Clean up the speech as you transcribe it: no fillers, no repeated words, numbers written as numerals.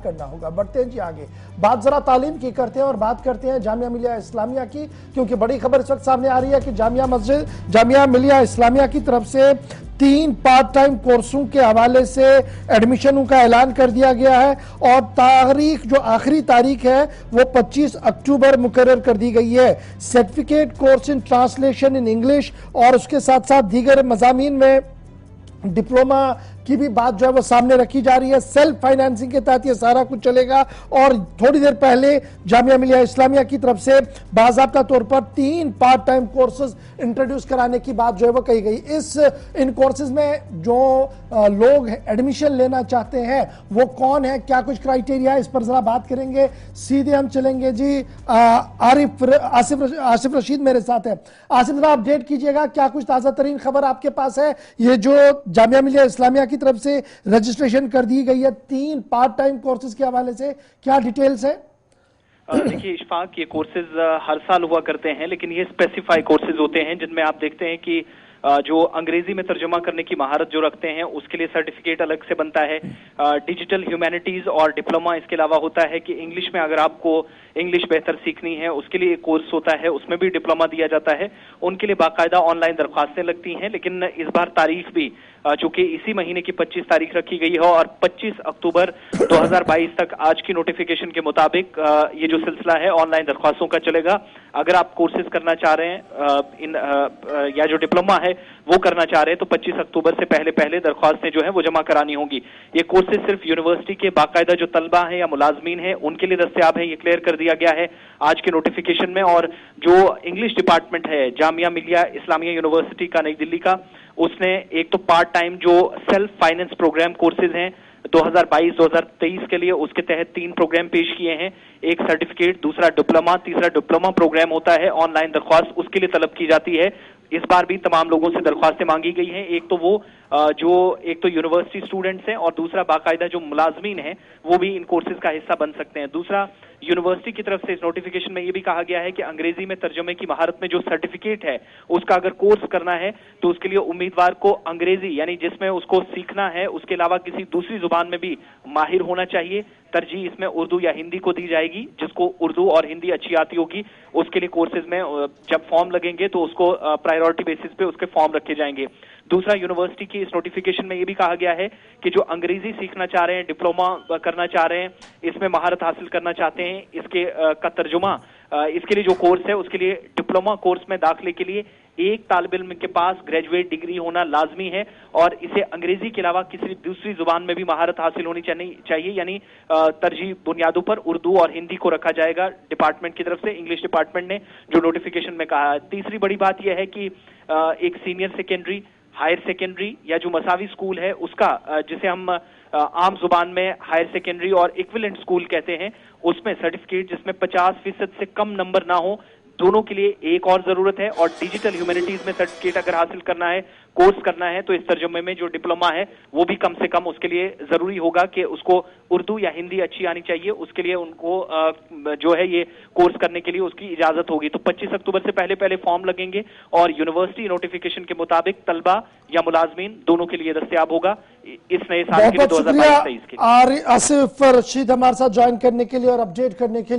करना होगा। बढ़ते हैं जी आगे, बात जरा तालीम की करते हैं और बात करते हैं जामिया मिलिया इस्लामिया की, क्योंकि बड़ी खबर इस वक्त सामने आ रही है कि जामिया मिलिया इस्लामिया की तरफ से 3 पार्ट टाइम कोर्सों के हवाले से एडमिशनों का ऐलान कर दिया गया है और तारीख जो आखिरी तारीख है वो 25 अक्टूबर मुकर्रर कर दी गई है। Certificate course in translation in English और उसके साथ साथ दीगर मज़ामीन में डिप्लोमा की भी बात जो है वो सामने रखी जा रही है। सेल्फ फाइनेंसिंग के तहत ये सारा कुछ चलेगा और थोड़ी देर पहले जामिया मिलिया इस्लामिया की तरफ से बाज़ाब्ता तौर पर 3 पार्ट टाइम कोर्सेज इंट्रोड्यूस कराने की बात जो है वो कही गई। इन कोर्सेज में जो लोग एडमिशन लेना चाहते हैं वो कौन है, क्या कुछ क्राइटेरिया है, इस पर जरा बात करेंगे। सीधे हम चलेंगे जी, आसिफ रशीद मेरे साथ है। आसिफ जरा अपडेट कीजिएगा, क्या कुछ ताज़ा तरीन खबर आपके पास है? ये जो जामिया मिलिया इस्लामिया की तरफ से रजिस्ट्रेशन कर दी गई है 3 पार्ट टाइम कोर्सेज के हवाले से, क्या डिटेल्स है? देखिए इशफाक, ये कोर्सेज हर साल हुआ करते हैं, लेकिन ये स्पेसिफाई कोर्सेज होते हैं जिनमें आप देखते हैं कि जो अंग्रेजी में तर्जुमा करने की महारत जो रखते हैं उसके लिए सर्टिफिकेट अलग से बनता है। डिजिटल ह्यूमैनिटीज और डिप्लोमा इसके अलावा होता है कि इंग्लिश में अगर आपको इंग्लिश बेहतर सीखनी है उसके लिए एक कोर्स होता है, उसमें भी डिप्लोमा दिया जाता है। उनके लिए बाकायदा ऑनलाइन दरख्वास्तें लगती हैं, लेकिन इस बार तारीख भी चूंकि इसी महीने की 25 तारीख रखी गई है और 25 अक्टूबर 2022 तक आज की नोटिफिकेशन के मुताबिक ये जो सिलसिला है ऑनलाइन दरख्वास्तों का चलेगा। अगर आप कोर्सेज करना चाह रहे हैं या जो डिप्लोमा है वो करना चाह रहे हैं तो 25 अक्टूबर से पहले पहले दरख्वास्तें जो है वो जमा करानी होंगी। ये कोर्सेज सिर्फ यूनिवर्सिटी के बाकायदा जो तलबा हैं या मुलाजमीन हैं उनके लिए दस्तयाब है, ये क्लियर कर दिया गया है आज के नोटिफिकेशन में। और जो इंग्लिश डिपार्टमेंट है जामिया मिलिया इस्लामिया यूनिवर्सिटी का नई दिल्ली का, उसने एक तो पार्ट टाइम जो सेल्फ फाइनेंस प्रोग्राम कोर्सेज हैं 2022-2023 के लिए, उसके तहत 3 प्रोग्राम पेश किए हैं। एक सर्टिफिकेट, दूसरा डिप्लोमा, तीसरा डिप्लोमा प्रोग्राम होता है। ऑनलाइन दरख्वास्त उसके लिए तलब की जाती है। इस बार भी तमाम लोगों से दरख्वास्तें मांगी गई हैं। एक तो यूनिवर्सिटी स्टूडेंट्स हैं और दूसरा बाकायदा जो मुलाजमीन हैं वो भी इन कोर्सेज का हिस्सा बन सकते हैं। दूसरा, यूनिवर्सिटी की तरफ से इस नोटिफिकेशन में ये भी कहा गया है कि अंग्रेजी में तर्जुमे की महारत में जो सर्टिफिकेट है उसका अगर कोर्स करना है तो उसके लिए उम्मीदवार को अंग्रेजी यानी जिसमें उसको सीखना है उसके अलावा किसी दूसरी जुबान में भी माहिर होना चाहिए। तरजीह इसमें उर्दू या हिंदी को दी जाएगी। जिसको उर्दू और हिंदी अच्छी आती होगी उसके लिए कोर्सेज में जब फॉर्म लगेंगे तो उसको प्रायोरिटी बेसिस पे उसके फॉर्म रखे जाएंगे। दूसरा, यूनिवर्सिटी की इस नोटिफिकेशन में ये भी कहा गया है कि जो अंग्रेजी सीखना चाह रहे हैं, डिप्लोमा करना चाह रहे हैं, इसमें महारत हासिल करना चाहते हैं, इसके का तर्जुमा इसके लिए जो कोर्स है उसके लिए डिप्लोमा कोर्स में दाखिले के लिए एक तालिब इल्म के पास ग्रेजुएट डिग्री होना लाजमी है और इसे अंग्रेजी के अलावा किसी दूसरी जुबान में भी महारत हासिल होनी चाहिए। यानी तरजीह बुनियादों पर उर्दू और हिंदी को रखा जाएगा डिपार्टमेंट की तरफ से, इंग्लिश डिपार्टमेंट ने जो नोटिफिकेशन में कहा है। तीसरी बड़ी बात यह है कि एक सीनियर सेकेंडरी, हायर सेकेंडरी या जो मसावी स्कूल है उसका जिसे हम आम जुबान में हायर सेकेंडरी और इक्विवेलेंट स्कूल कहते हैं, उसमें सर्टिफिकेट जिसमें 50% से कम नंबर ना हो, दोनों के लिए एक और जरूरत है। और डिजिटल ह्यूमैनिटीज में सर्टिफिकेट अगर हासिल करना है, कोर्स करना है, तो इस तर्जुमे में जो डिप्लोमा है वो भी कम से कम उसके लिए जरूरी होगा कि उसको उर्दू या हिंदी अच्छी आनी चाहिए। उसके लिए उनको जो है ये कोर्स करने के लिए उसकी इजाजत होगी। तो 25 अक्टूबर से पहले पहले फॉर्म लगेंगे और यूनिवर्सिटी नोटिफिकेशन के मुताबिक तलबा या मुलाजमीन दोनों के लिए दस्तयाब होगा इस नए साल के लिए 2022-23 के लिए। आसिफ रशीद हमारे साथ ज्वाइन करने के लिए और अपडेट करने के लिए।